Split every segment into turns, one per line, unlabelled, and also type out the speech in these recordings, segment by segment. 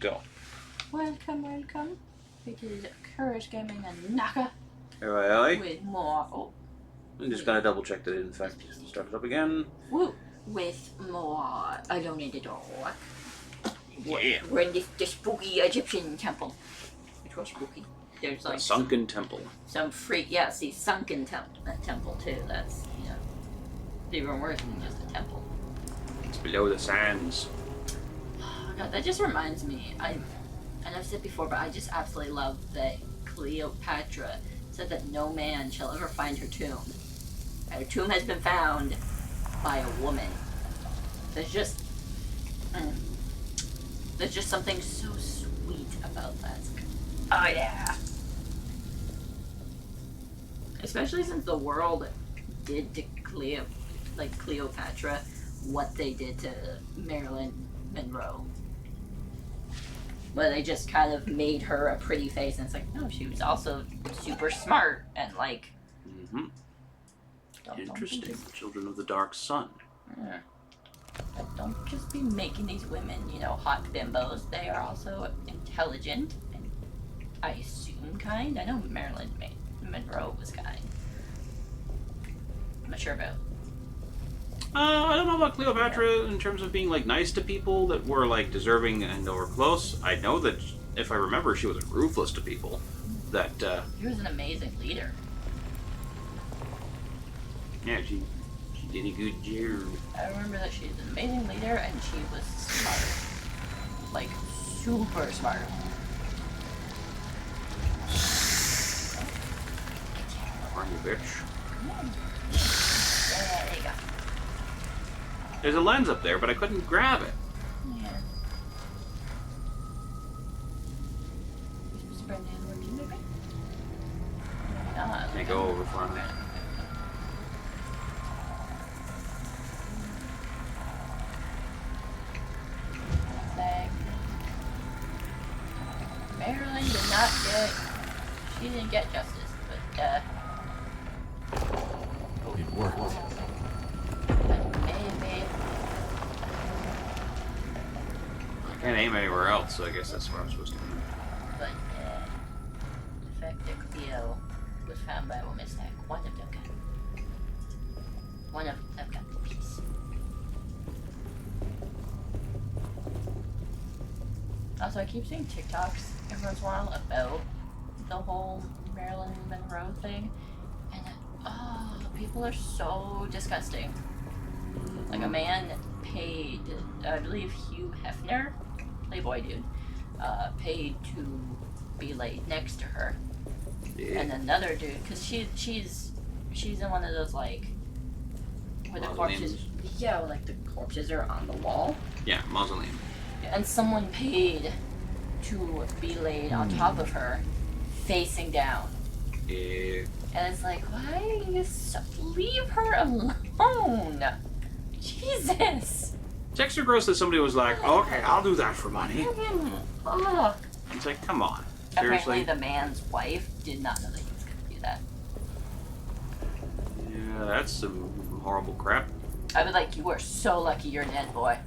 go.
Welcome, welcome. It is Courage Gaming and Naka
Aye.
with more. Oh,
I'm just gonna double check that it in fact started up again.
woo! With more Alone in the Dark.
Yeah.
We're in the spooky Egyptian temple. Which was spooky. There's like
A sunken temple.
some freak. Yeah, see, sunken temple too. That's even worse than just a temple.
It's below the sands.
Oh god, that just reminds me. And I've said before, but I just absolutely love that Cleopatra said that no man shall ever find her tomb. And her tomb has been found by a woman. There's just something so sweet about that. Oh yeah. Especially since the world did to Cleopatra what they did to Marilyn Monroe. But they just kind of made her a pretty face, and it's like, no, she was also super smart and like.
Mm-hmm. Interesting. Children of the Dark Sun.
Yeah. But don't just be making these women, hot bimbos. They are also intelligent and, I assume, kind. I know Marilyn Monroe was kind. I'm not sure about.
I don't know about Cleopatra in terms of being like nice to people that were like deserving and or close. I know that if I remember, she was ruthless to people. That
She was an amazing leader.
yeah, she did a good job.
I remember that she was an amazing leader and she was smart. Like, super smart.
Are you bitch?
Yeah, there you go.
There's a lens up there, but I couldn't grab it.
Yeah. You're supposed to burn down working, maybe?
Let me go over for a minute.
Marilyn did not she didn't get justice, but,
It worked.
maybe.
I can't aim anywhere else, so I guess that's where I'm supposed to be.
But, the fact that Cleo was found by a mistake, one of them got the piece. Also, I keep seeing TikToks every once in a while about the whole Marilyn Monroe thing, and people are so disgusting. Like, a man paid, I believe Hugh Hefner, Playboy dude, paid to be laid next to her,
Yeah.
and another dude, because she's in one of those, like, where the corpses, where, like, the corpses are on the wall.
Yeah, mausoleum.
And someone paid to be laid on top of her, facing down.
Yeah.
And it's like, why do you leave her alone? Jesus!
It's extra gross that somebody was like, oh, okay, I'll do that for money.
Ugh.
It's like, come on.
Apparently
Seriously?
the man's wife did not know that he was going to do that.
Yeah, that's some horrible crap.
I was like, you are so lucky you're dead, boy.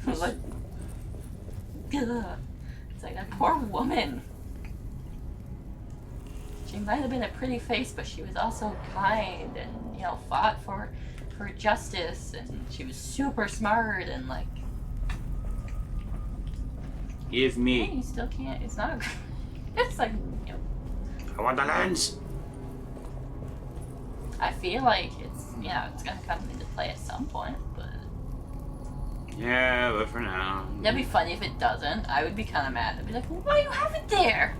Like, ugh. It's like, that poor woman. She might have been a pretty face, but she was also kind and, fought for justice, and she was super smart and, like...
Give
Yeah,
me.
you still can't, it's not... It's like,
I want the lens.
I feel like it's, it's gonna come into play at some point, but...
Yeah, but for now.
That'd be funny if it doesn't. I would be kind of mad. I'd be like, why do you have it there?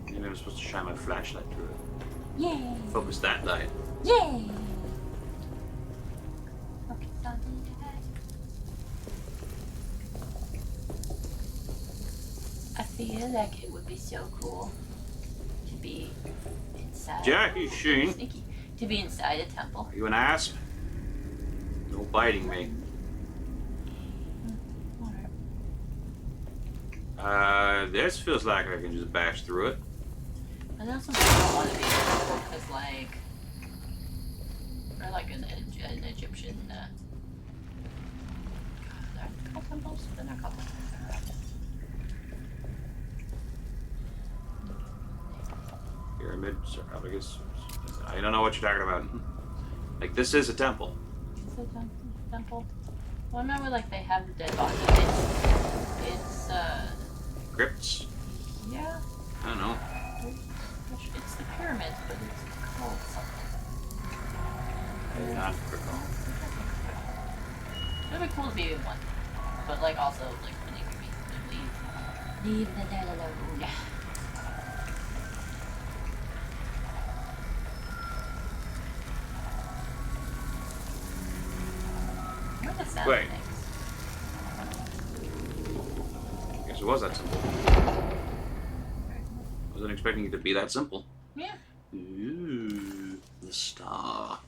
Maybe I'm supposed to shine my flashlight through it.
Yay!
Focus that light.
Yay! Okay, done. I feel like it would be so cool to be inside.
Jackie Sheen.
Sneaky. To be inside a temple.
Are you an asp? No biting me. This feels like I can just bash through it.
I also don't want to be in a temple because, like, or like an Egyptian. God, temples, but they're a couple things around it.
Pyramid, sarcophagus. I don't know what you're talking about. Like, this is a temple.
Is it a temple? Well, remember, like, they have the dead body. It's
Crypts?
yeah.
I don't know.
It's the pyramids, but it's called something.
I do not recall.
It would be cool to be in one. But, like, also, like, really creepy. Leave the dead alone. What the sound
Wait.
things?
I guess it was that simple. Wasn't expecting it to be that simple.
Yeah.
Ooh, the star.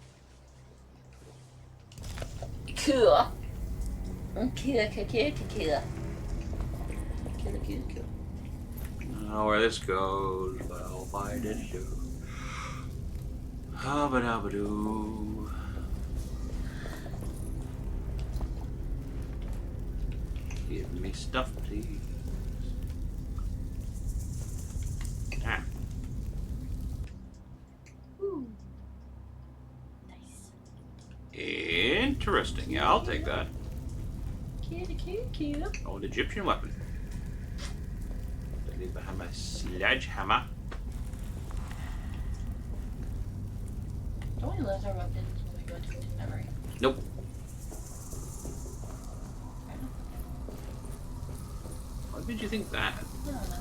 Cool. Cool.
I don't know where this goes, but I'll find it too. Habba-dabba-doo. Give me stuff, please. Ah.
Ooh. Nice.
Interesting. Yeah, I'll take that.
Cute.
Old Egyptian weapon. I leave behind my sledgehammer.
Don't we lose our weapons when we go to in memory?
Nope. Why did you think that?
I don't know.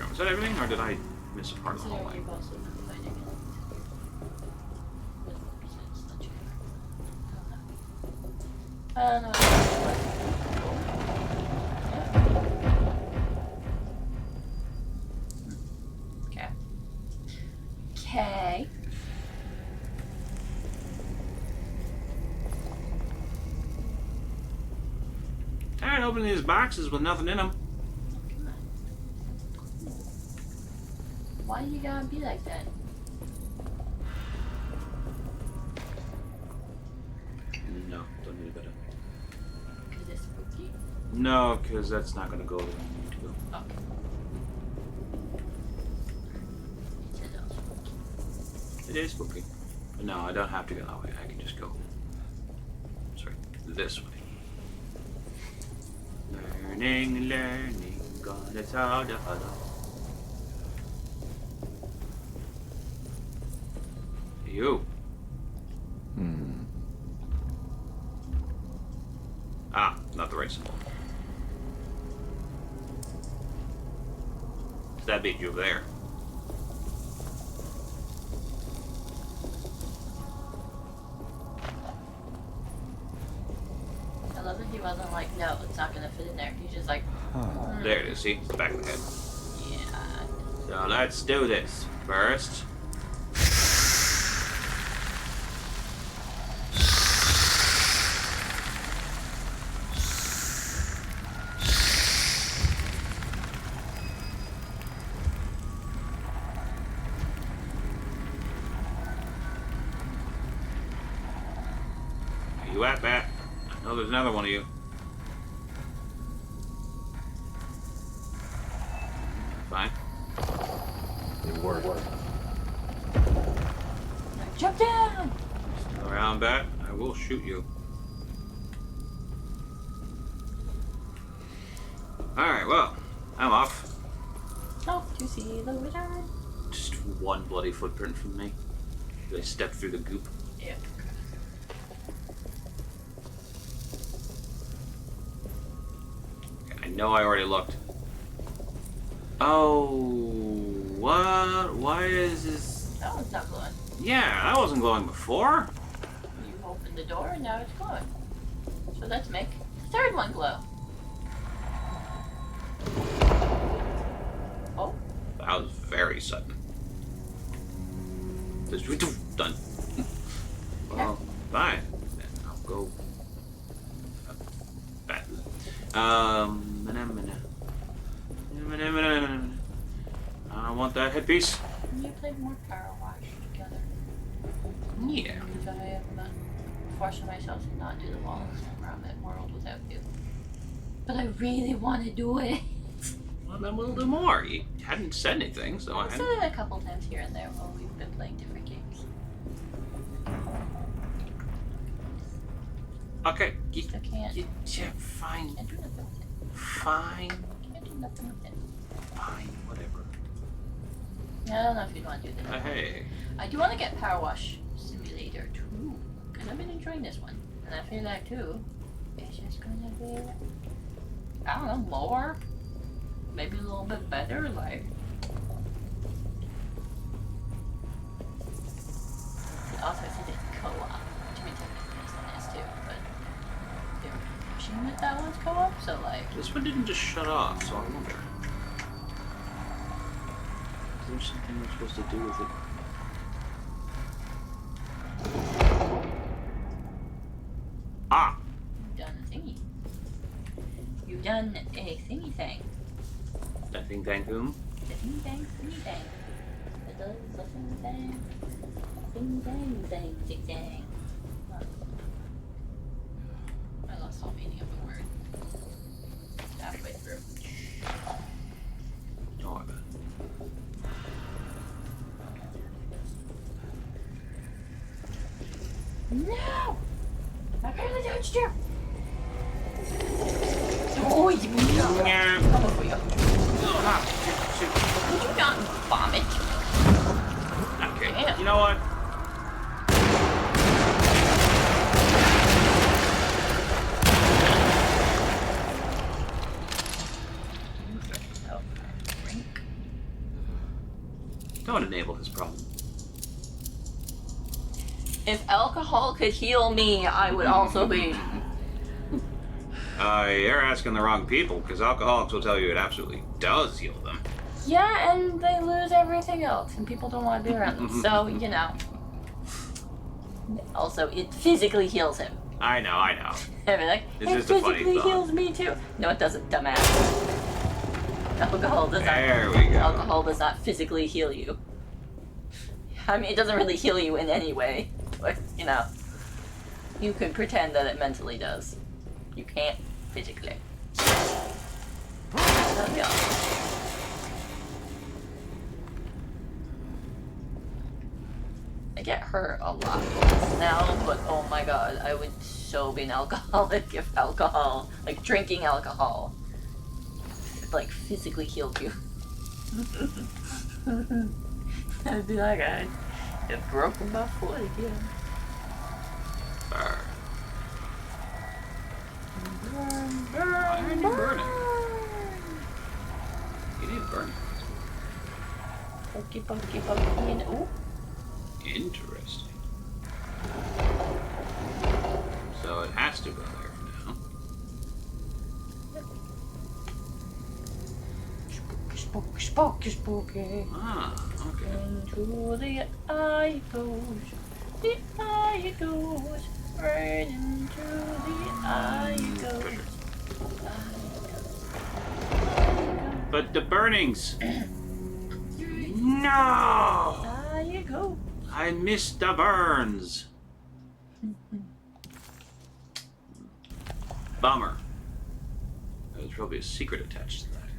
Was that everything, or did I miss a part of the
Considering
hallway?
you've also been fighting it. With besides the chair. I don't know. Okay. Okay.
Tired of opening these boxes with nothing in them.
Come on. Why you gotta be like that?
No, don't need a better.
Because it's spooky?
No, because that's not going to go where we need to go.
Okay. It's a little spooky.
It is spooky. But no, I don't have to go that way. I can just go. Sorry, this way. Learning, gonna tell the other. You. Ah, not the right symbol. That beat you over there.
I love that he wasn't like, no, it's not gonna fit in there. He's just like,
There it is, see? It's the back of the head.
yeah.
So let's do this first. Where you at, Bat? I know there's another one of you. Fine.
It worked.
Jump down!
Still around, Bat? I will shoot you. Alright, well, I'm off.
Off to see the wizard.
Just one bloody footprint from me. I stepped through the goop.
Yeah.
I know I already looked. Oh, what? Why is this?
That one's not glowing.
Yeah, that wasn't glowing before.
You opened the door and now it's glowing. So let's make the third one glow. Oh,
That was very sudden. Just done. Well, fine. Then I'll go. Back. I want that headpiece.
can you play more Power Wash together?
Yeah.
Because I am forcing myself to not do the walls around that world with but I really want to do it.
Well, then we'll do more. You hadn't said anything, so I
I've said it a couple times here and there while we've been playing different games.
Okay.
Still can't.
Fine.
Can't do nothing with it.
Fine.
Can't do nothing with it.
Fine. Whatever.
I don't know if you'd want to do that.
Hey.
I do want to get Power Wash Simulator 2, because I've been enjoying this one. And I feel like 2 is just gonna be, I don't know, more? Maybe a little bit better, like. Also, it's a co-op, to be technically based on this too, but they're pushing with that one's co-op, so like.
This one didn't just shut off, so I wonder. Is there something we're supposed to do with it? Ah!
You've done a thingy. You've done a thingy thing.
That thing thank whom?
The thingy thing, thingy thing. It does the thingy thing. Ding dang dang ding dang. I lost all meaning of the word. Halfway through.
Oh, I bet.
No! I barely touched you! Oh, you coming for you. Would you not vomit?
Okay.
Damn.
You know what?
Oh, drink.
Don't enable his problem.
If alcohol could heal me, I would also be.
You're asking the wrong people, because alcoholics will tell you it absolutely does heal them.
Yeah, and they lose everything else, and people don't want to be around them. So, you know. Also, it physically heals him.
I know.
I'd be like,
It's
it
just a funny
physically
thought.
heals me too. No, it doesn't, dumbass. Alcohol does not.
There we go.
Alcohol does not physically heal you. I mean, it doesn't really heal you in any way. But, you know, you could pretend that it mentally does. You can't physically. That'd be awesome. I get hurt a lot less now, but oh my god, I would so be an alcoholic if alcohol, like drinking alcohol, like physically healed you. I'd be like, I have broken my foot again.
Burn.
Burn,
Why aren't
burn,
you burning?
burn.
You didn't burn.
Pokey, pokey, pokey, and ooh.
Interesting. So it has to go there for now.
Spooky, spooky, spooky.
Ah, okay.
Into the eye it goes. The eye it goes. Right into the eye it goes.
But the burnings! No!
Eye it goes.
I missed the burns. Bummer. There's probably a secret attached to that.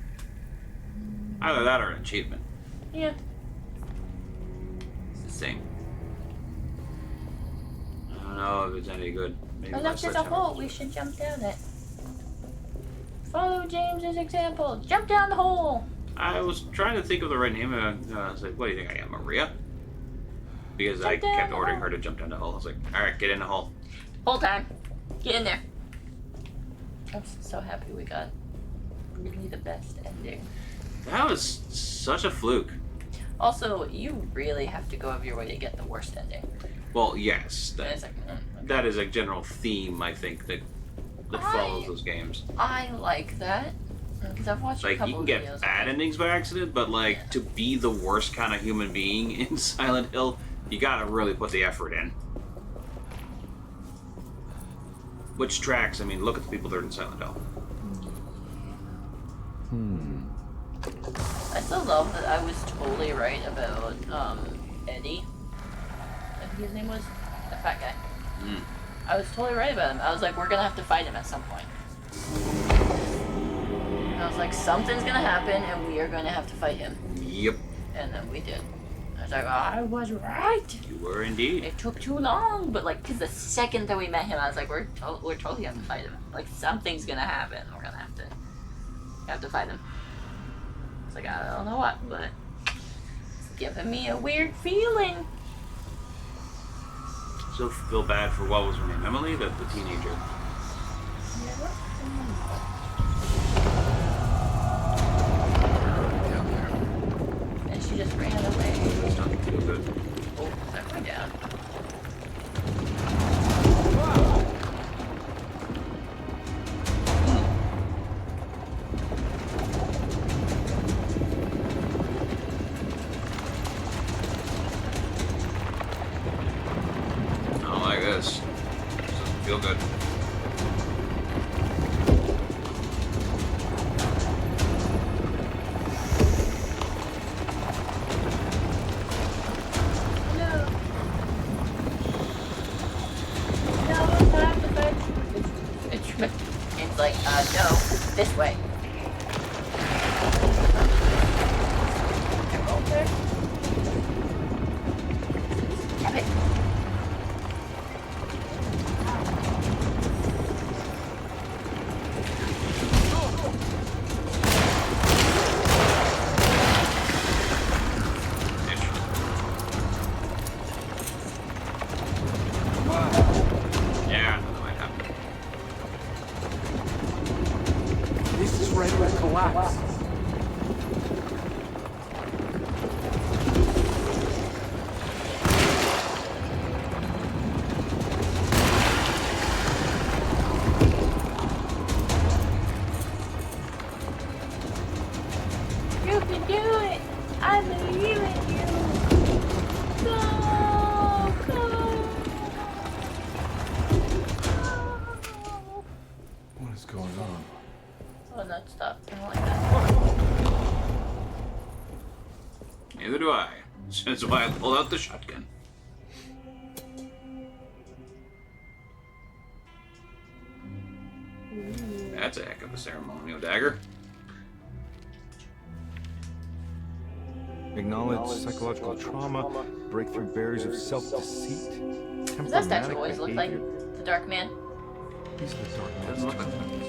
Either that or an achievement.
Yeah.
It's the same. I don't know if it's any good. Maybe
I
my
left there's a
sledgehammer
hole.
will
We
do it.
should jump down it. Follow James's example. Jump down the hole.
I was trying to think of the right name. I was like, what do you think I am, Maria? Because I
Jump down
kept
the
ordering
hole.
her to jump down the hole. I was like, alright, get in the hole.
Whole time. Get in there. I'm so happy we got really the best ending.
That was such a fluke.
Also, you really have to go out of your way to get the worst ending.
Well, yes.
And
That,
it's like,
that is a general theme, I think, that follows those games.
I like that. Because I've watched a
Like,
couple
you can
of
get
videos.
bad endings by accident, but, like,
Yeah.
to be the worst kind of human being in Silent Hill, you gotta really put the effort in. Which tracks, I mean, look at the people that are in Silent Hill.
I still love that I was totally right about Eddie. I think his name was the fat guy.
Mm.
I was totally right about him. I was like, we're gonna have to fight him at some point. I was like, something's gonna happen, and we are gonna have to fight him.
Yep.
And then we did. I was like, I was right.
You were indeed.
It took too long, but like, cause the second that we met him, I was like, we're totally have to fight him. Like, something's gonna happen. We're gonna have to fight him. It's like, I don't know what, but it's giving me a weird feeling.
Still feel bad for what was her name, Emily, the teenager.
Down there.
And she just ran away.
This doesn't feel good.
Oh, that went down.
I don't like this. This doesn't feel good.
It's like, no, this way. Damn it.
Yeah, that might happen.
This is right where it collapsed.
You can do it! I believe in you! Go! Go!
What is going on?
Oh, that stuff. I don't like that.
Neither do I. That's why I pulled out the shotgun. That's a heck of a ceremonial dagger.
Acknowledge psychological trauma, break through barriers of self-deceit,
Does that statue
temperamental
always look like
behavior.
the Dark Man?
He's the dark man's
Doesn't look like
token.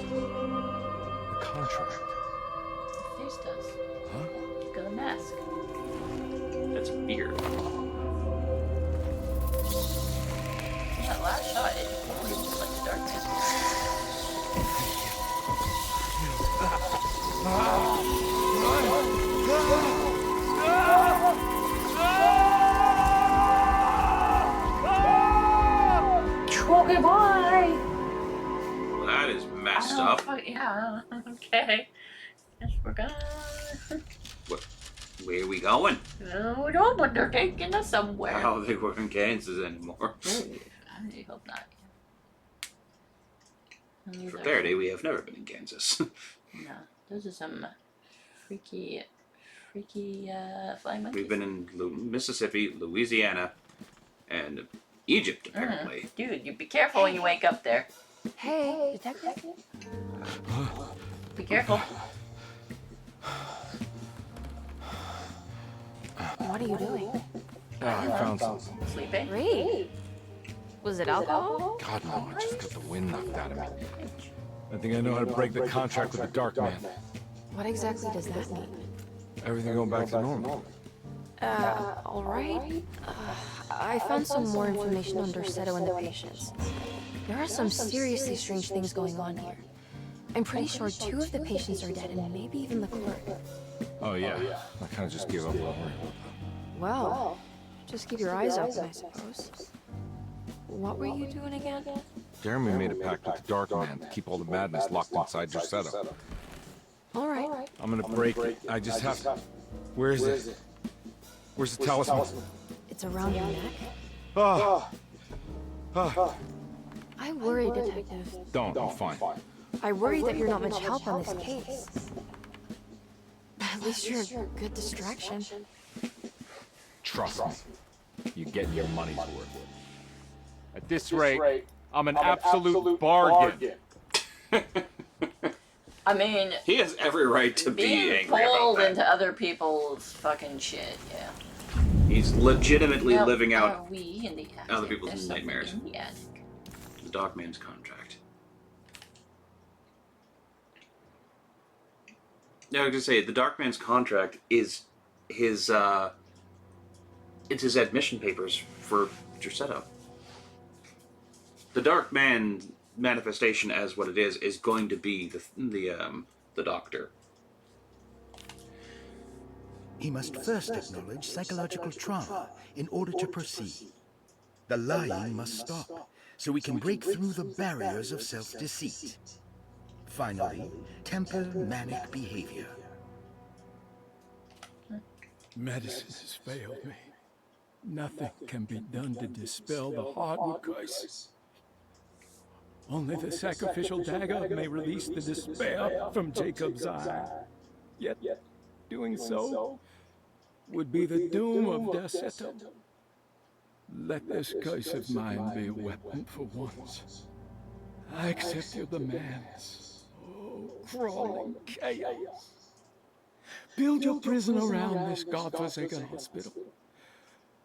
The contract.
His face does.
Huh?
He's got a mask.
That's a beard.
That last shot, it totally looks like the Dark Man. Okay, bye!
Well, that is messed up.
Yeah, okay. Guess we're gonna...
Where are we going?
No, we don't, but they're taking us somewhere.
I don't think we're in Kansas anymore.
I really hope not.
For clarity, we have never been in Kansas.
No, those are some freaky flying monkeys.
We've been in Mississippi, Louisiana, and Egypt, apparently.
Dude, you be careful when you wake up there.
Hey, detective?
Be careful.
What are you doing?
I found something.
Sleeping?
Great. Was it alcohol?
God, no, I just got the wind knocked out of me. I think I know how to break the contract with the Dark Man.
What exactly does that mean?
Everything going back to normal.
Alright. I found some more information on Dorsetto and the patients. There are some seriously strange things going on here. I'm pretty sure 2 of the patients are dead and maybe even the clerk.
Oh, yeah. I kind of just gave up on worrying about
Well, just keep your eyes open, I suppose. What were you doing again?
that. Jeremy made a pact with the Dark Man to keep all the madness locked inside Dorsetto.
Alright.
I'm gonna break it. I just have to... Where is it? Where's the talisman?
It's around your neck?
Ah!
I worry, Detective.
Don't, I'm fine.
I worry that you're not much help on this case. At least you're a good distraction.
Trust me. You're getting your money's worth. At this rate, I'm an absolute bargain.
I mean,
He has every right to be
being
angry about
pulled
that.
into other people's fucking shit, yeah.
He's legitimately
Now,
living
are
out
we in the attic?
other people's
There's something
nightmares.
in the attic.
The Darkman's contract. No, I was gonna say the Darkman's contract is his. It's his admission papers for your setup. The Darkman manifestation, as what it is going to be the Doctor.
He must first acknowledge psychological trauma in order to proceed. The lying must stop, so we can break through the barriers of self-deceit. Finally, temper manic behavior.
Medicine has failed me. Nothing can be done to dispel the hardwood curse. Only the sacrificial dagger may release the despair from Jacob's eye. Yet, doing so would be the doom of Derceto. Let this curse of mine be a weapon for once. I accept your demands. Oh, crawling chaos. Build your prison around this godforsaken hospital.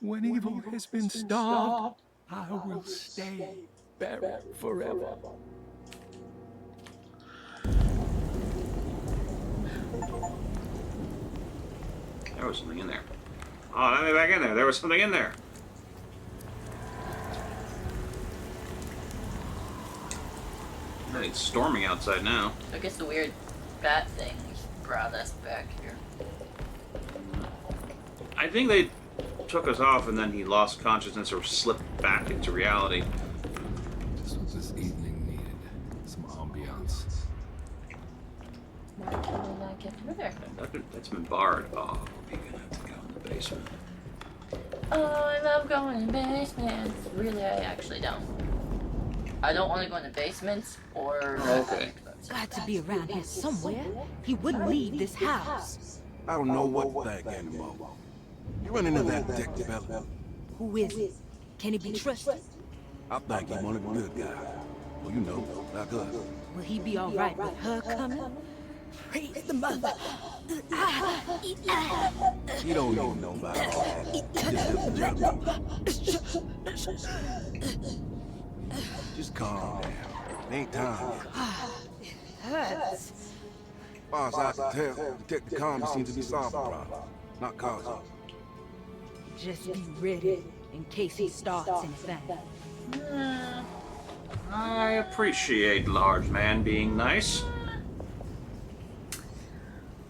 When evil has been starved, I will stay buried forever.
There was something in there. Oh, let me back in there. There was something in there. It's storming outside now.
I guess the weird bat thing brought us back here.
I think they took us off and then he lost consciousness or slipped back into reality.
Just what this evening needed. Some ambiance.
Why can we not get through there?
That's been barred. Oh, you're gonna have to go in the basement.
Oh, I love going in basements. Really, I actually don't. I don't want to go in the basements or...
Okay.
Got to be around here somewhere. He wouldn't leave this house.
I don't know what to think anymore. You run into that detective fella.
Who is it? Can he be trusted?
I think he's one of the good guys. Well, you know, like us.
Will he be all right with her coming? Praise the mother.
He don't even know about all that. Just Just calm down. It ain't time yet.
Hurts.
As far as I can tell, Detective Conley seems to be solving problems, not causing them.
Just be ready in case he starts anything.
I appreciate large man being nice.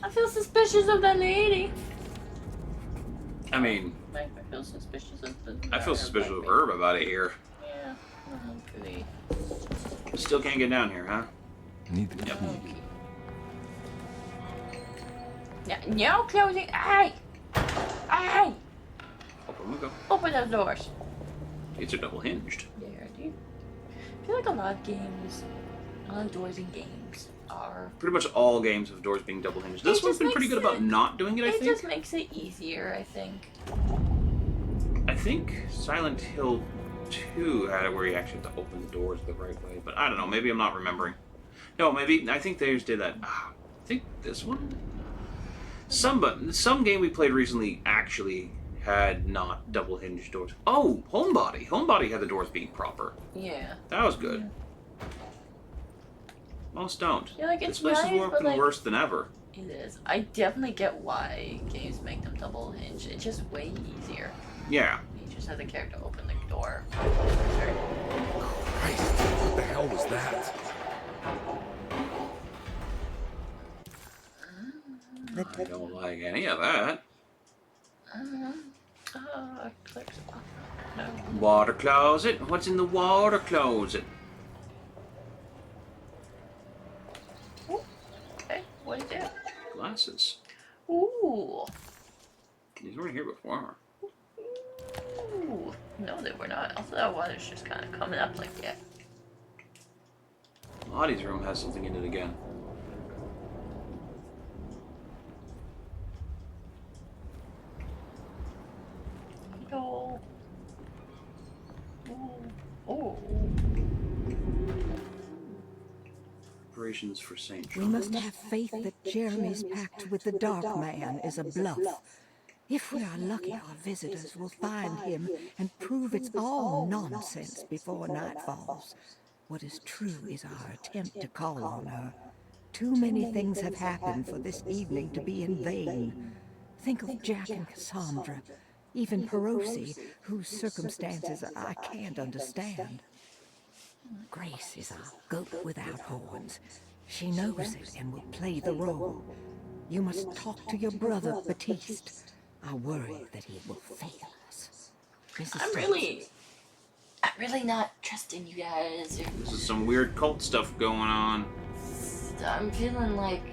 I feel suspicious of that lady.
I mean,
I feel suspicious of the...
I feel suspicious of Herb about it here.
Yeah. Pretty.
Still can't get down here, huh?
Need the
Yep.
key.
No closing. Hey! Hey!
Open we go.
Open those doors.
These are double hinged.
Yeah, dude. I feel like a lot of games, a lot of doors in games are...
Pretty much all games have doors being double hinged. This
It
one's
just
been pretty
makes
good about
it-
not doing it, I
It
think.
just makes it easier, I think.
I think Silent Hill 2 had it where you actually have to open the doors the right way, but I don't know. Maybe I'm not remembering. No, maybe I think they just did that. I think this one. Some game we played recently actually had not double hinged doors. Oh, Homebody. Homebody had the doors being proper.
Yeah.
That was good. Most don't.
Yeah, like,
This
it's
place
nice,
is
but,
working
like-
worse than ever.
It is. I definitely get why games make them double hinge. It's just way easier.
Yeah.
You just have the character open the door.
Christ, what the hell was that?
I don't like any of that.
Click. No.
Water closet? What's in the water closet?
Okay, what is it?
Glasses.
Ooh.
These weren't here before.
Ooh. No, they were not. Also, that water's just kind of coming up like that.
Lottie's room has something in it again.
No. Ooh. Oh.
preparations for St.
We
John.
must have faith that Jeremy's pact with the Dark Man is a bluff. If we are lucky, our visitors will find him and prove it's all nonsense before night falls. What is true is our attempt to call on her. Too many things have happened for this evening to be in vain. Think of Jack and Cassandra, even Perosi, whose circumstances I can't understand. Grace is our goat without horns. She knows it and will play the role. You must talk to your brother, Baptiste. I worry that he will fail us.
I'm really not trusting you guys.
This is some weird cult stuff going on.
I'm feeling like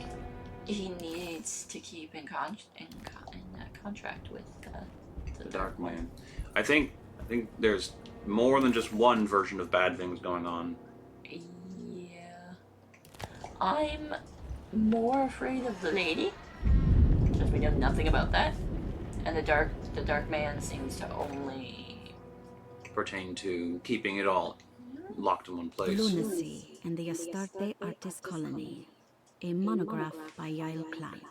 he needs to keep in contract with
The Dark Man. I think there's more than just one version of bad things going on.
Yeah. I'm more afraid of the lady, because we know nothing about that. And the dark man seems to only
Pertain to keeping it all locked in one place.
Lunacy and the Astarte Artist Colony, a monograph by Yael Klein.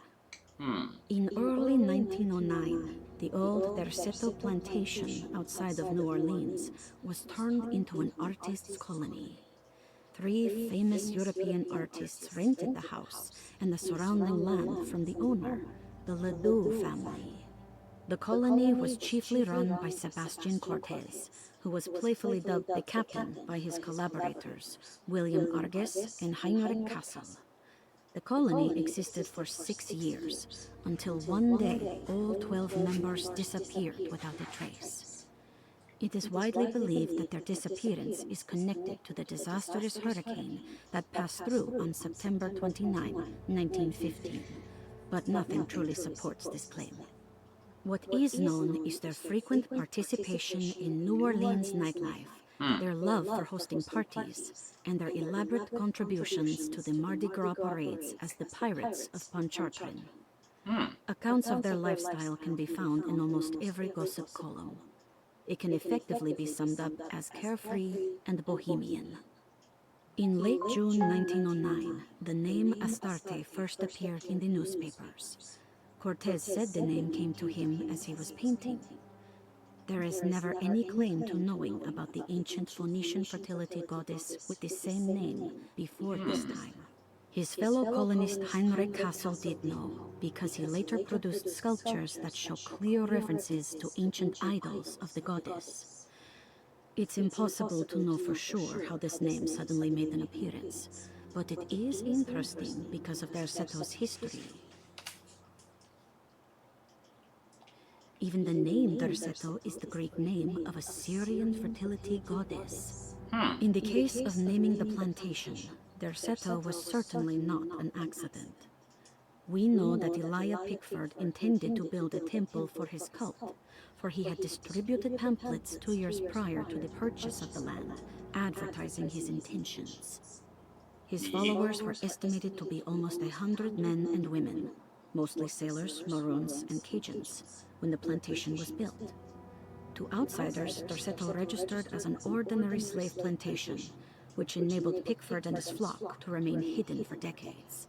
In early 1909, the old Derceto plantation outside of New Orleans was turned into an artist's colony. 3 famous European artists rented the house and the surrounding land from the owner, the Ledoux family. The colony was chiefly run by Sebastian Cortez, who was playfully dubbed the captain by his collaborators, William Arges and Heinrich Kassel. The colony existed for 6 years, until one day all 12 members disappeared without a trace. It is widely believed that their disappearance is connected to the disastrous hurricane that passed through on September 29, 1915, but nothing truly supports this claim. What is known is their frequent participation in New Orleans nightlife, their love for hosting parties, and their elaborate contributions to the Mardi Gras parades as the Pirates of Pontchartrain. Accounts of their lifestyle can be found in almost every gossip column. It can effectively be summed up as carefree and bohemian. In late June 1909, the name Astarte first appeared in the newspapers. Cortez said the name came to him as he was painting. There is never any claim to knowing about the ancient Phoenician fertility goddess with the same name before this time. His fellow colonist Heinrich Kassel did know, because he later produced sculptures that show clear references to ancient idols of the goddess. It's impossible to know for sure how this name suddenly made an appearance, but it is interesting because of Derceto's history. Even the name Derceto is the Greek name of a Syrian fertility goddess. In the case of naming the plantation, Derceto was certainly not an accident. We know that Elijah Pickford intended to build a temple for his cult, for he had distributed pamphlets 2 years prior to the purchase of the land, advertising his intentions. His followers were estimated to be almost 100 men and women, mostly sailors, Maroons, and Cajuns, when the plantation was built. To outsiders, Derceto registered as an ordinary slave plantation, which enabled Pickford and his flock to remain hidden for decades.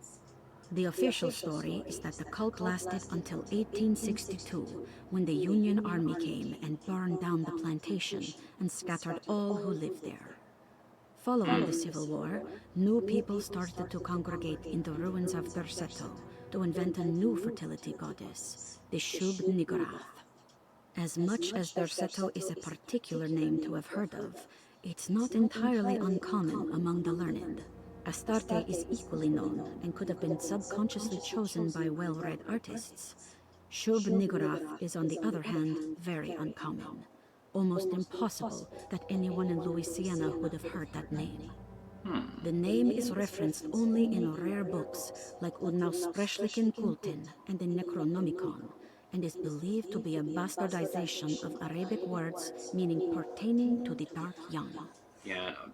The official story is that the cult lasted until 1862, when the Union Army came and burned down the plantation and scattered all who lived there. Following the Civil War, new people started to congregate in the ruins of Derceto to invent a new fertility goddess, the Shub Niggurath. As much as Derceto is a particular name to have heard of, it's not entirely uncommon among the learned. Astarte is equally known and could have been subconsciously chosen by well-read artists. Shub Niggurath is, on the other hand, very uncommon. Almost impossible that anyone in Louisiana would have heard that name. The name is referenced only in rare books like Unausprechlichen Kulten and the Necronomicon, and is believed to be a bastardization of Arabic words meaning pertaining to the dark young.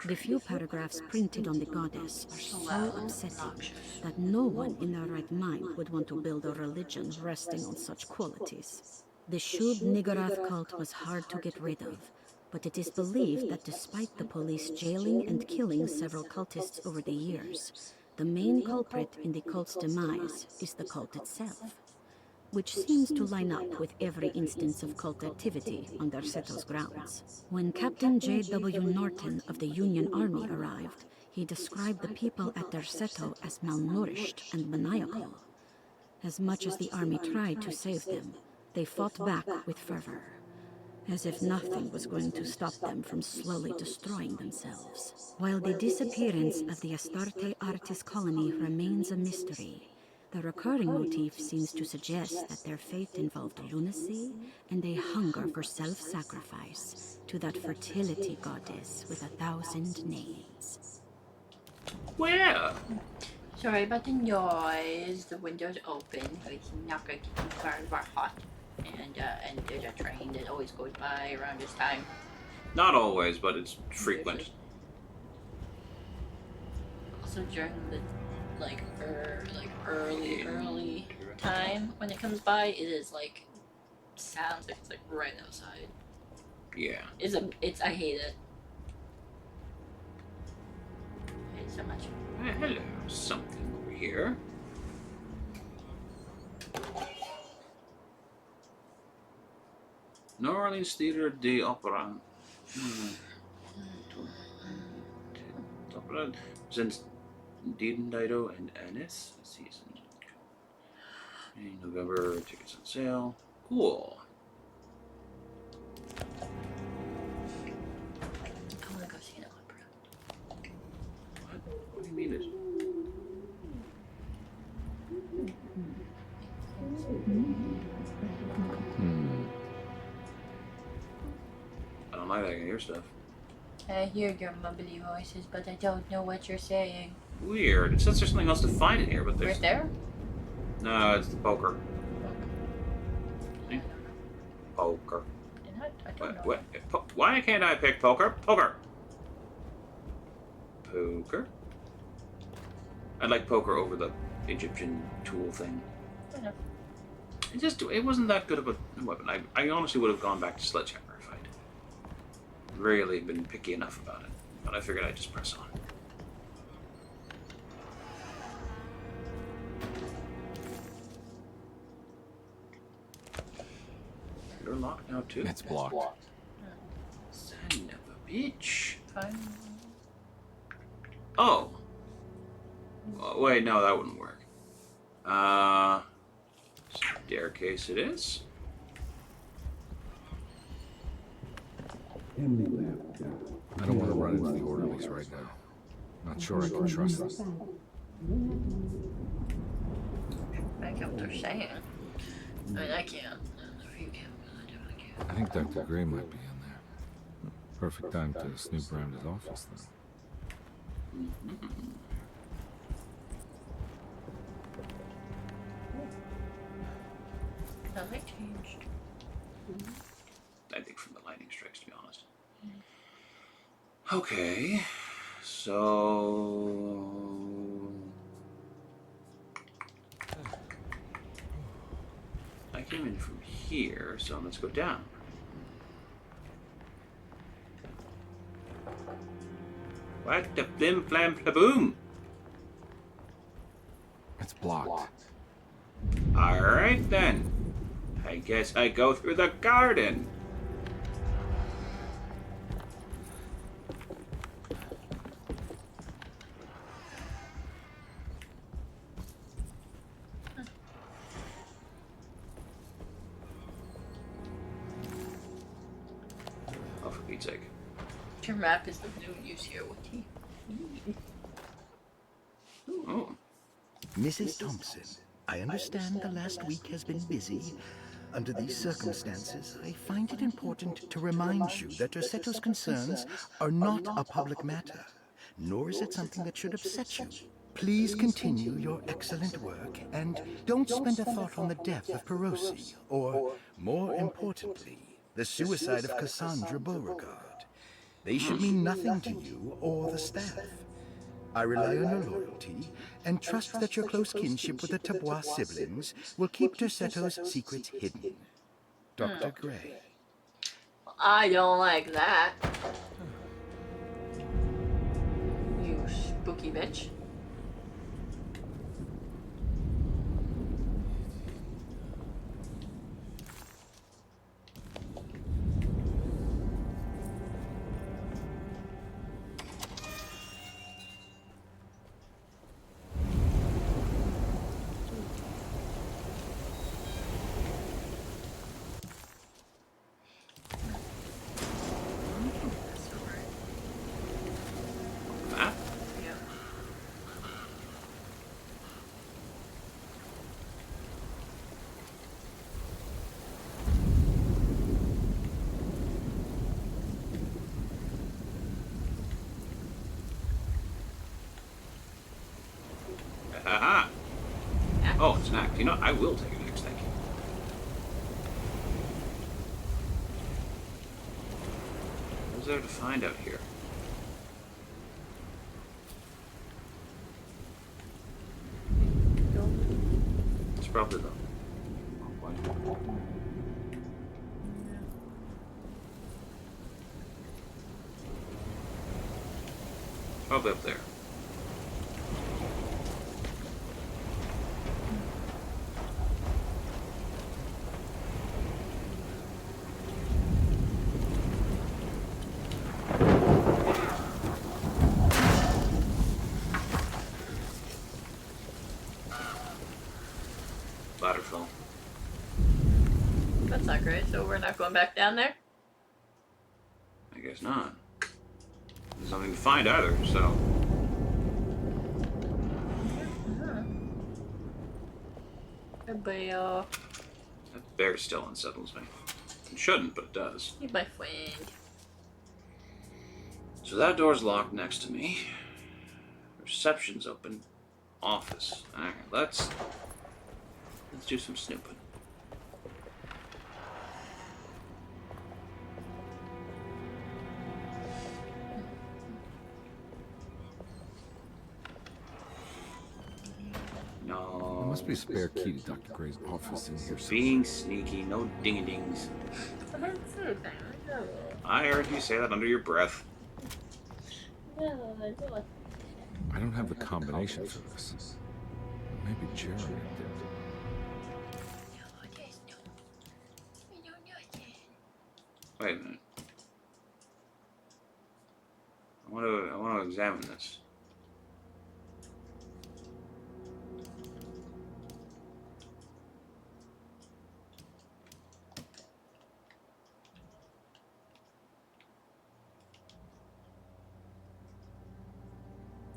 The few paragraphs printed on the goddess are so upsetting that no one in their right mind would want to build a religion resting on such qualities. The Shub Niggurath cult was hard to get rid of, but it is believed that despite the police jailing and killing several cultists over the years, The main culprit in the cult's demise is the cult itself, which seems to line up with every instance of cult activity on Derceto's grounds. When Captain J.W. Norton of the Union Army arrived, he described the people at Derceto as malnourished and maniacal. As much as the army tried to save them, they fought back with fervor, as if nothing was going to stop them from slowly destroying themselves. While the disappearance of the Astarte Artis colony remains a mystery, the recurring motif seems to suggest that their fate involved lunacy and a hunger for self-sacrifice to that fertility goddess with 1,000 names.
Where?
Sorry about the noise. The window's open. It's not going to keep the cars are hot. And there's a train that always goes by around this time.
Not always, but it's frequent.
Also during the early time when it comes by, it is like sounds like it's like right outside.
Yeah.
I hate it. I hate it so much.
Hello, something over here. New Orleans Theatre de Opera. Opera presents Dido and Anis season. In November, tickets on sale. Cool.
I want to go see an opera.
What do you mean it? I don't like that I can hear stuff.
I hear your mumbly voices, but I don't know what you're saying.
Weird. It says there's something else to find in here, but there's...
Right there?
No, it's the poker. See? Poker.
I don't know.
Why can't I pick poker? Poker! Poker? I like poker over the Egyptian tool thing.
I know.
It wasn't that good of a weapon. I honestly would have gone back to sledgehammer if I'd really been picky enough about it. But I figured I'd just press on. You're locked now too?
It's blocked.
Son of a bitch.
Fine.
Oh. Wait, no, that wouldn't work. Staircase it is.
I don't want to run into the orderlies right now. Not sure I can trust them.
I get what they're saying. I mean, I can't. If you can, I definitely can't.
I think Dr. Gray might be in there. Perfect time to snoop around his office, then.
Nothing changed.
I think from the lightning strikes, to be honest. Okay, so... I came in from here, so let's go down. What the flim flam flaboom?
It's blocked.
Alright then. I guess I go through the garden. Oh, for Pete's sake.
Your map is of no use here. What do you need?
Oh.
Mrs. Thompson, I understand the last week has been busy. Under these circumstances, I find it important to remind you that Derceto's concerns are not a public matter, nor is it something that should upset you. Please continue your excellent work, and don't spend a thought on the death of Perosi, or, more importantly, the suicide of Cassandra Beauregard. They should mean nothing to you or the staff. I rely on your loyalty, and trust that your close kinship with the Tabois siblings will keep Derceto's secrets hidden. Dr. Gray.
I don't like that. You spooky bitch.
Oh, it's an axe. You know, I will take an axe, thank you. What's there to find out here? It's probably the... Probably up there. Ladder fell.
That's not great, so we're not going back down there?
I guess not. There's nothing to find either, so...
Everybody,
That bear still unsettles me. It shouldn't, but it does.
he's my friend.
So that door's locked next to me. Reception's open. Office. Alright, let's do some snooping. No.
There must be a spare key to Dr. Gray's office in here.
Being sneaky, no ding-a-dings. I heard you say that under your breath.
I don't have the combination for this. Maybe Jeremy did.
Wait a minute. I want to examine this.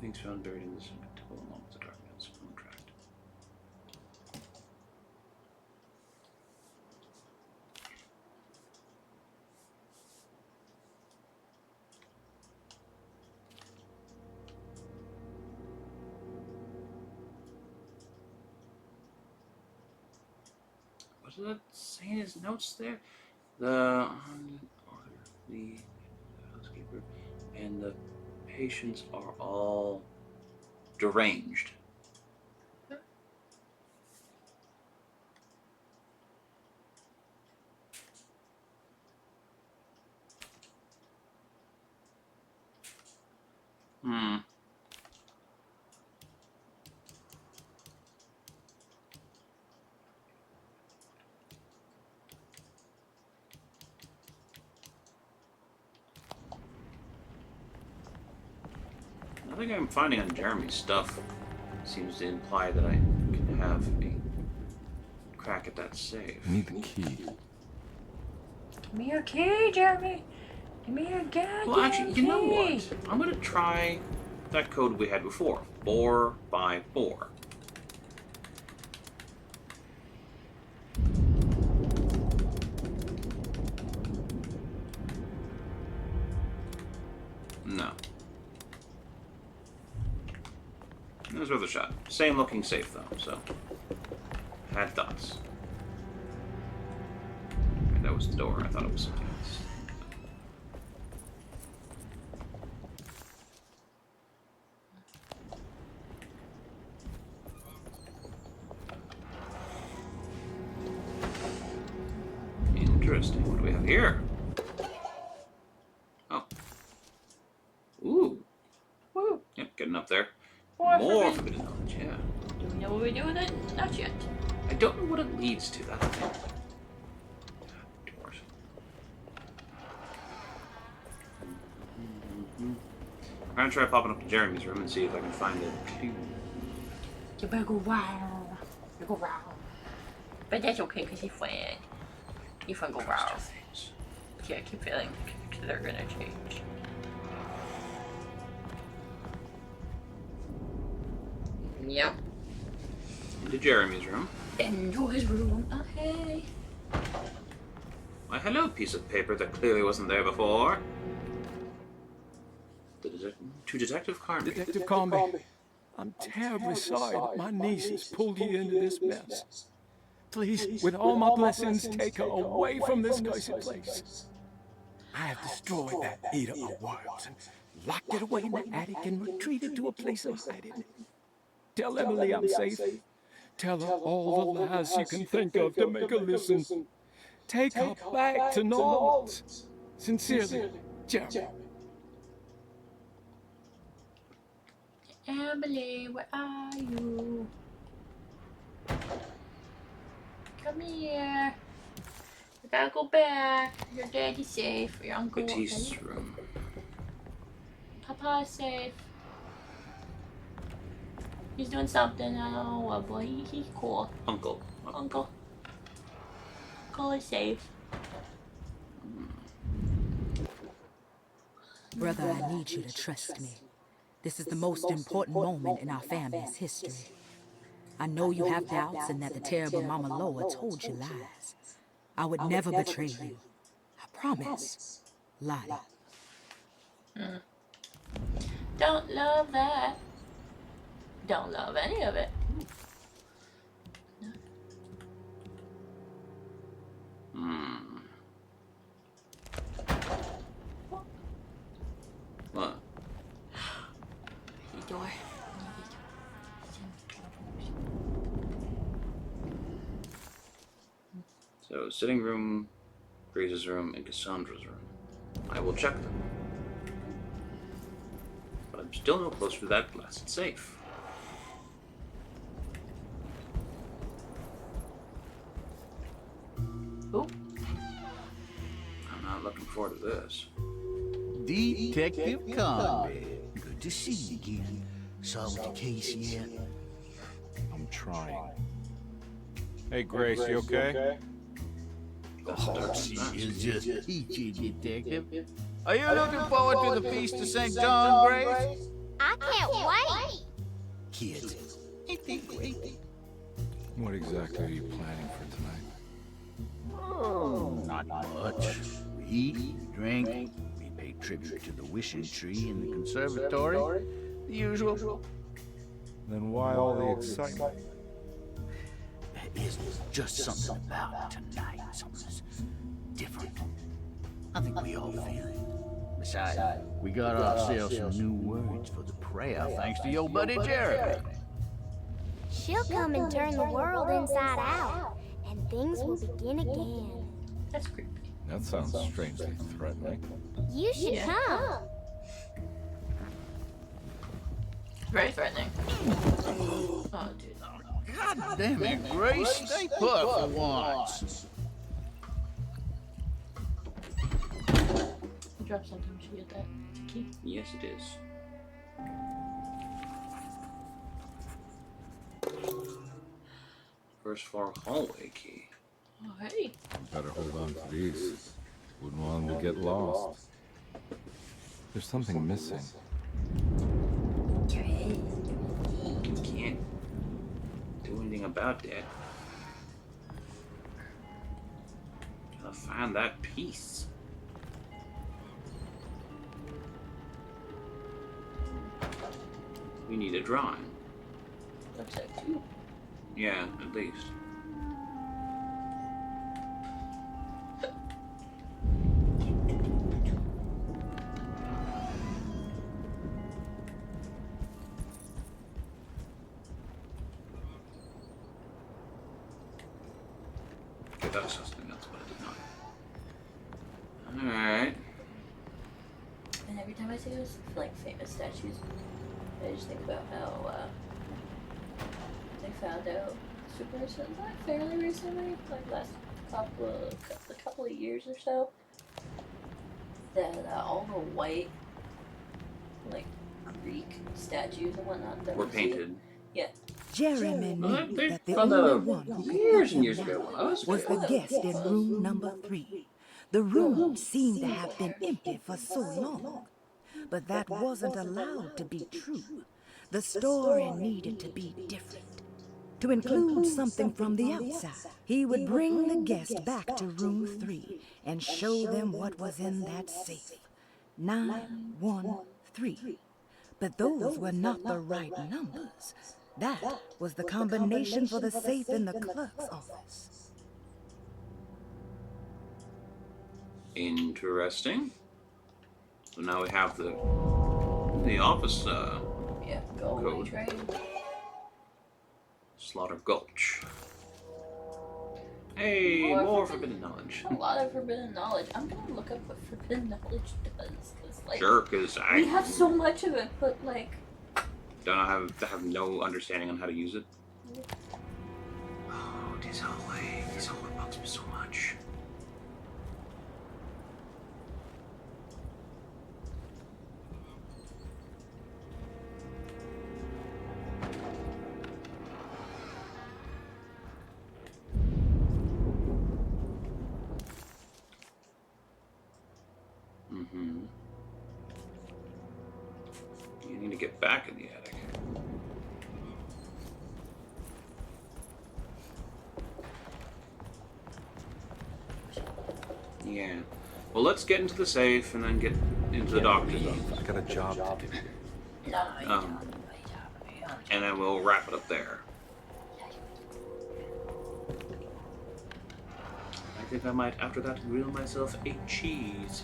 Things found buried in this table along with the dark man's contract. What did that say in his notes there? The housekeeper and the patients are all deranged. Hmm. Nothing I'm finding on Jeremy's stuff seems to imply that I can have a crack at that safe.
I need the key.
Give me your key, Jeremy. Give me your goddamn
Well, actually, you know
key.
what? I'm gonna try that code we had before. 4x4. No. It was worth a shot. Same looking safe though, so had thoughts. And that was the door. I thought it was something else. Interesting. What do we have here? Oh. Ooh.
Woo.
Yep, getting up there.
More
More
forbidden.
forbidden knowledge, yeah.
Do we know what we do with it? Not yet.
I don't know what it leads to, that's the thing. Doors. I'm gonna try popping up to Jeremy's room and see if I can find a clue.
You better go wild. You go wild. But that's okay, because he's fun. He's fun go wild.
Things.
Yeah, I keep feeling they're gonna change. Yep.
Into Jeremy's room.
Into his room. Oh, hey.
Why, hello, piece of paper that clearly wasn't there before. To Detective Carnby.
Detective Comby, I'm terribly sorry that my niece has pulled you into this mess. Please, with all my blessings, take her away from this cursed place. I have destroyed that eater of worms and locked it away in the attic and retreated to a place of hiding. Tell Emily I'm safe. Tell her all the lies you can think of to make her listen. Take her back to Norman's. Sincerely, Jeremy.
Emily, where are you? Come here. We gotta go back. Your daddy's safe. Your uncle.
Batiste's room.
Papa's safe. He's doing something. Oh, well, boy, he's cool.
Uncle.
Uncle is safe.
Brother, I need you to trust me. This is the most important moment in our family's history. I know you have doubts and that the terrible Mama Loa told you lies. I would never betray you. I promise. Lottie.
Don't love that. Don't love any of it.
What?
The door.
So, sitting room, Grace's room, and Cassandra's room. I will check them. But I'm still no closer to that blasted safe.
Ooh.
I'm not looking forward to this.
Detective Conrad. Good to see you again. Solved the case yet?
I'm trying. Hey, Grace, you okay?
Oh, she is just peachy, Detective. Are you looking forward to the Feast of St. John, Grace?
I can't wait.
Kids, ain't they great?
What exactly are you planning for tonight?
Oh, not much. We eat, we drink, we pay tribute to the wishing tree in the conservatory. The usual.
Then why all the excitement?
There is just something about tonight, something that's different. I think we all feel it. Besides, we got ourselves some new words for the prayer thanks to your buddy Jeremy.
She'll come and turn the world inside out, and things will begin again.
That's creepy.
That sounds strangely threatening.
You should come.
Very threatening. Oh, dude.
God damn it, Grace, stay put for once.
You dropped something. Should we get that key?
Yes, it is. First floor hallway key.
Alrighty.
Better hold on to these. Wouldn't want them to get lost. There's something missing.
Can't do anything about that. Gotta find that piece. We need a drawing.
Looks like two.
Yeah, at least. Okay, that was something else, but I did not. Alright.
And every time I see those like famous statues, I just think about how they found out super recently, like fairly recently, like last couple of years or so, that all the white like Greek statues and whatnot that
Were
we see-
painted.
Yeah.
Jeremy knew that the
From
only one who could
years
help
and years
him
ago when I was
was the guest in room number 3. The room seemed to have been empty for so long, but that wasn't allowed to be true. The story needed to be different. To include something from the outside, he would bring the guest back to room 3 and show them what was in that safe. 913. But those were not the right numbers. That was the combination for the safe in the clerk's office.
Interesting. So now we have the office
Yeah, go away
code.
train.
Slaughter Gulch. Hey, more forbidden knowledge.
A lot of forbidden knowledge. I'm gonna look up what forbidden knowledge does, cause like
Sure, because I
we have so much of it, but like
don't have no understanding on how to use it. Oh, this hallway bugs me so much. You need to get back in the attic. Yeah. Well, let's get into the safe and then get into the doctor's office.
I got a job to do.
And then we'll wrap it up there. I think I might, after that, grill myself a cheese.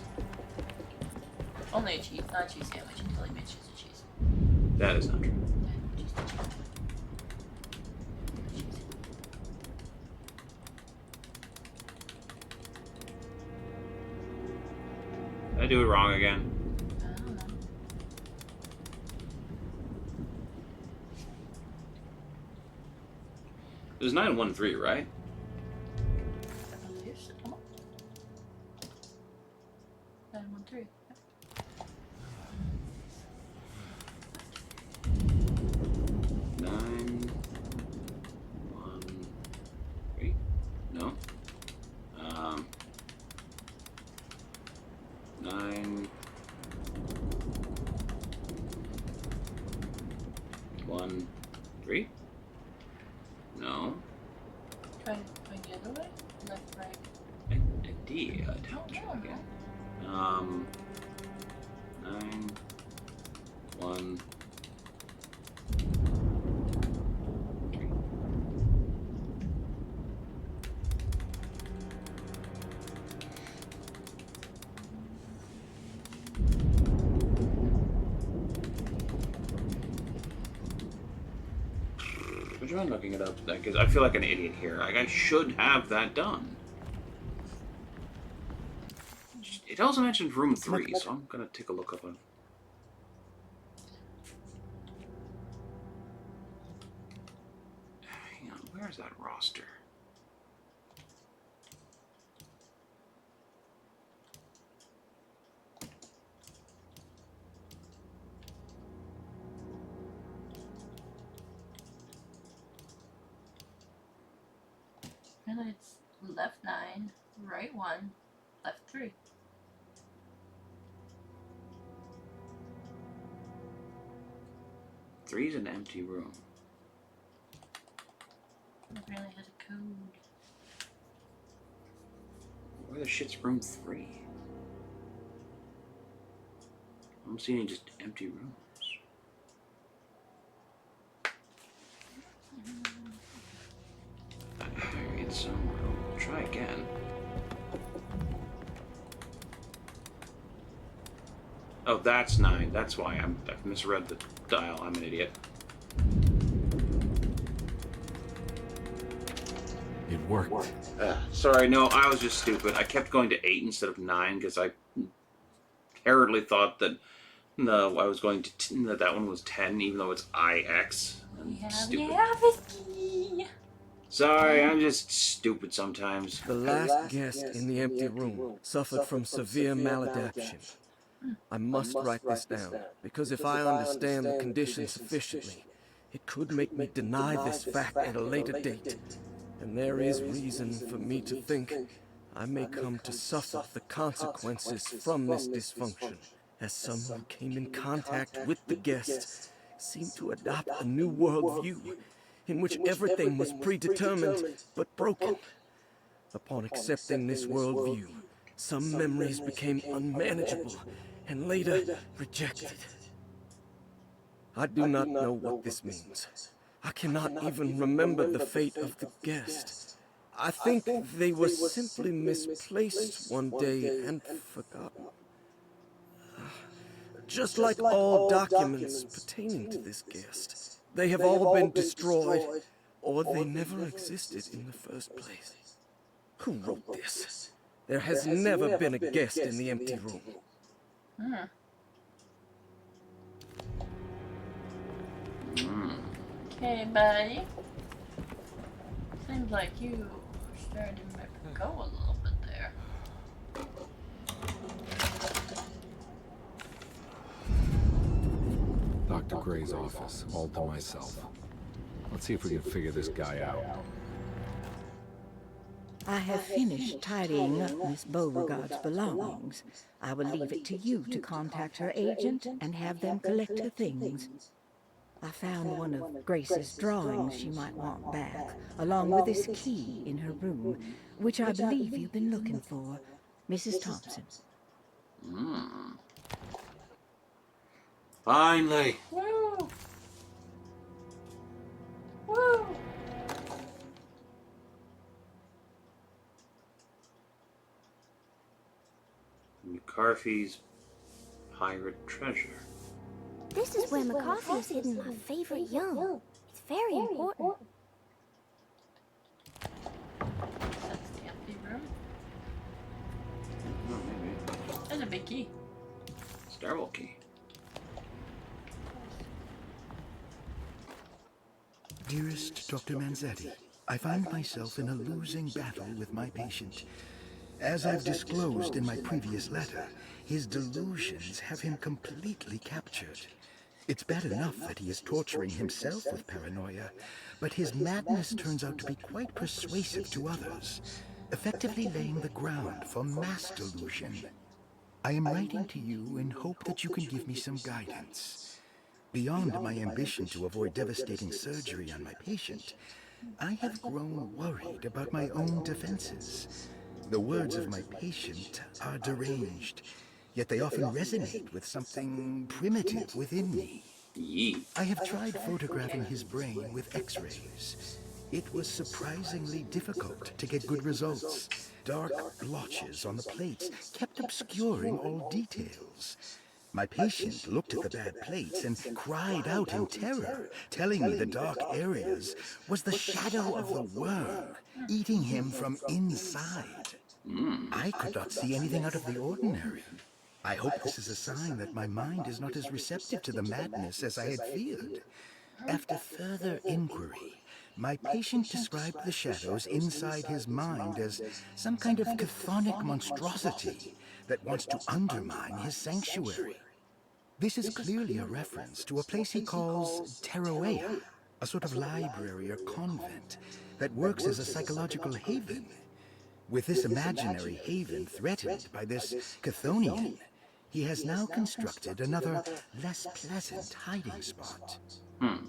only a cheese, not a cheese sandwich until he mentions a cheese.
That is not true. Did I do it wrong again?
I don't know.
It was 913, right?
I believe so. 913.
Nine, 1, 3. No. 9, 1, 3. No.
Try the other way? Left, right.
A D. I'd have to try again. 9, 1, 3. Would you mind looking it up? Because I feel like an idiot here. Like, I should have that done. It also mentioned room 3, so I'm gonna take a look up on. Hang on, where's that roster?
And it's left 9, right 1, left 3.
Three's an empty room.
It really has a code.
Where the shit's room 3? I'm seeing just empty rooms. It's somewhere. I'll try again. Oh, that's 9. That's why I've misread the dial. I'm an idiot.
It worked.
Sorry, no, I was just stupid. I kept going to 8 instead of 9 because I errantly thought that I was going to that one was 10, even though it's IX. I'm stupid.
Yeah, whiskey.
Sorry, I'm just stupid sometimes.
The last guest in the empty room suffered from severe maladaptation. I must write this down, because if I understand the condition sufficiently, it could make me deny this fact at a later date. And there is reason for me to think I may come to suffer the consequences from this dysfunction, as someone who came in contact with the guest seemed to adopt a new worldview in which everything was predetermined but broken. Upon accepting this worldview, some memories became unmanageable and later rejected. I do not know what this means. I cannot even remember the fate of the guest. I think they were simply misplaced one day and forgotten. Just like all documents pertaining to this guest, they have all been destroyed, or they never existed in the first place. Who wrote this? There has never been a guest in the empty room.
Okay, buddy. Seems like you are starting to go a little bit there.
Dr. Gray's office, all to myself. Let's see if we can figure this guy out.
I have finished tidying up Miss Beauregard's belongings. I will leave it to you to contact her agent and have them collect her things. I found one of Grace's drawings she might want back, along with this key in her room, which I believe you've been looking for, Mrs. Thompson.
Finally.
Woo! Woo!
McCarthy's pirate treasure.
This is where McCarthy has hidden my favorite young. It's very important.
That's the empty room.
Oh, maybe.
There's a big key.
Stairwell key.
Dearest Dr. Manzetti, I find myself in a losing battle with my patient. As I've disclosed in my previous letter, his delusions have him completely captured. It's bad enough that he is torturing himself with paranoia, but his madness turns out to be quite persuasive to others, effectively laying the ground for mass delusion. I am writing to you in hope that you can give me some guidance. Beyond my ambition to avoid devastating surgery on my patient, I have grown worried about my own defenses. The words of my patient are deranged, yet they often resonate with something primitive within me. I have tried photographing his brain with X-rays. It was surprisingly difficult to get good results. Dark blotches on the plates kept obscuring all details. My patient looked at the bad plates and cried out in terror, telling me the dark areas was the shadow of the worm, eating him from inside. I could not see anything out of the ordinary. I hope this is a sign that my mind is not as receptive to the madness as I had feared. After further inquiry, my patient described the shadows inside his mind as some kind of chthonic monstrosity that wants to undermine his sanctuary. This is clearly a reference to a place he calls Teroea, a sort of library or convent that works as a psychological haven. With this imaginary haven threatened by this Chthonian, he has now constructed another, less pleasant hiding spot.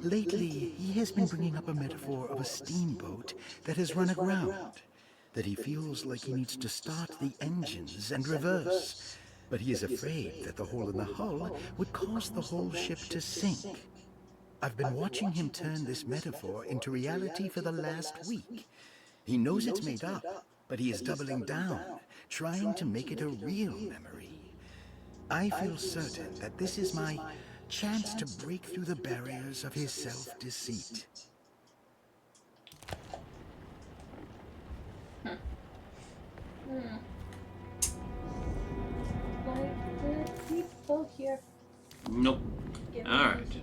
Lately, he has been bringing up a metaphor of a steamboat that has run aground, that he feels like he needs to start the engines and reverse, but he is afraid that the hole in the hull would cause the whole ship to sink. I've been watching him turn this metaphor into reality for the last week. He knows it's made up, but he is doubling down, trying to make it a real memory. I feel certain that this is my chance to break through the barriers of his self-deceit.
Like the people here.
Nope. Alright.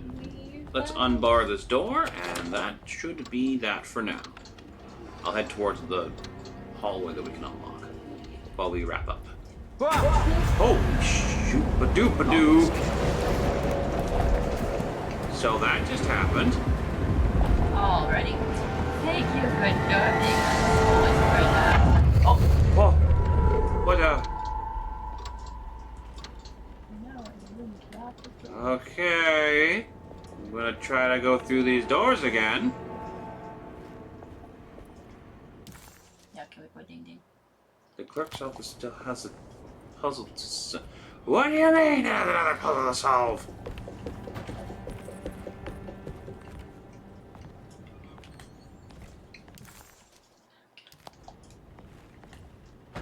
Let's unbar this door, and that should be that for now. I'll head towards the hallway that we can unlock while we wrap up. Oh, shoot-ba-doop-ba-doo. So that just happened.
Alrighty. Thank you for joining us.
Oh, whoa. What, Okay. I'm gonna try to go through these doors again.
Yeah, can we put ding ding?
The clerk's office still has a puzzle to solve. What do you mean there's another puzzle to solve?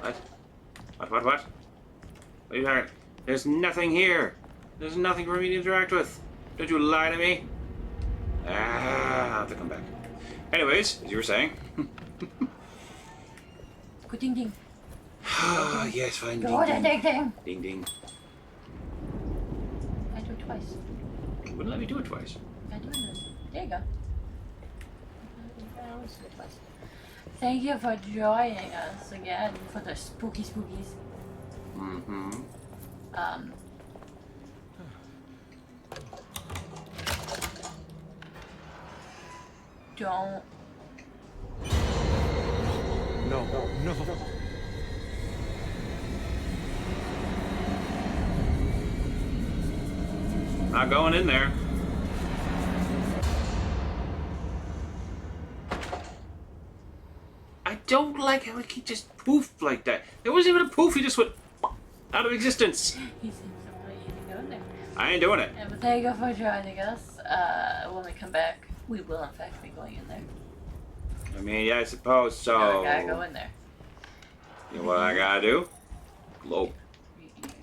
What? What? What are you talking? There's nothing here. There's nothing for me to interact with. Don't you lie to me. Ah, I'll have to come back. Anyways, as you were saying.
Go ding ding.
Ah, yes, fine.
Go ding ding ding.
Ding ding.
I do it twice.
You wouldn't let me do it twice.
I do it. There you go. I always do it twice. Thank you for joining us again for the spooky spookies.
Mm-hmm.
Don't.
No.
Not going in there. I don't like how he just poofed like that. There wasn't even a poof, he just went out of existence.
He seems to want you to go in there.
I ain't doing it.
And thank you for joining us. When we come back, we will in fact be going in there.
I mean, yeah, I suppose so.
Now we gotta go in there.
You know what I gotta do? Globe.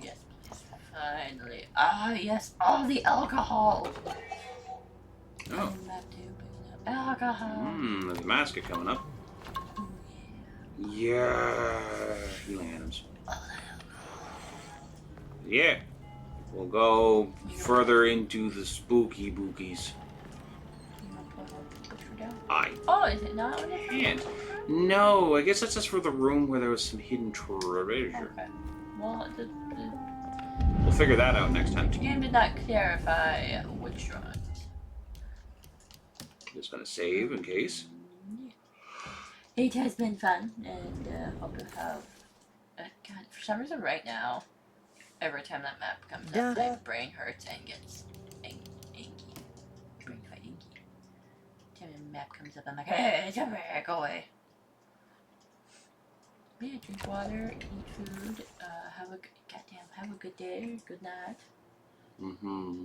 Yes, please. Finally. Ah, yes, all the alcohol.
Oh.
Alcohol.
There's a mask coming up.
Ooh,
Yeah. Healing items. Yeah. We'll go further into the spooky bookies.
Oh, is it not?
Can't. No, I guess that's just for the room where there was some hidden treasure.
Okay. Well,
We'll figure that out next time.
the game did not clarify which one.
Just gonna save in case.
It has been fun, and hope you have. God, for some reason, right now, every time that map comes up, my brain hurts and gets inky. Brain quite inky. Every time the map comes up, I'm like, hey, go away. Yeah, drink water, eat food, have a good day, good night.
Mm-hmm.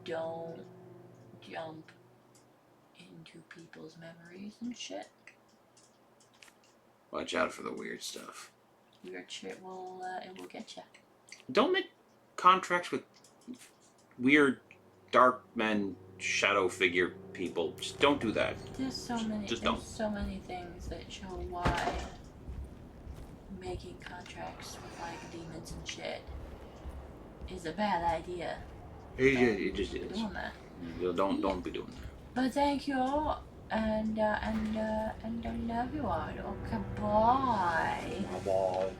Don't jump into people's memories and shit.
Watch out for the weird stuff.
Weird shit will get you.
Don't make contracts with weird dark men, shadow figure people. Just don't do that.
There's so many things that show why making contracts with like demons and shit is a bad idea.
It just is.
Doing that.
Don't be doing that.
But thank you all, and I love you all. Okay, bye.
Bye.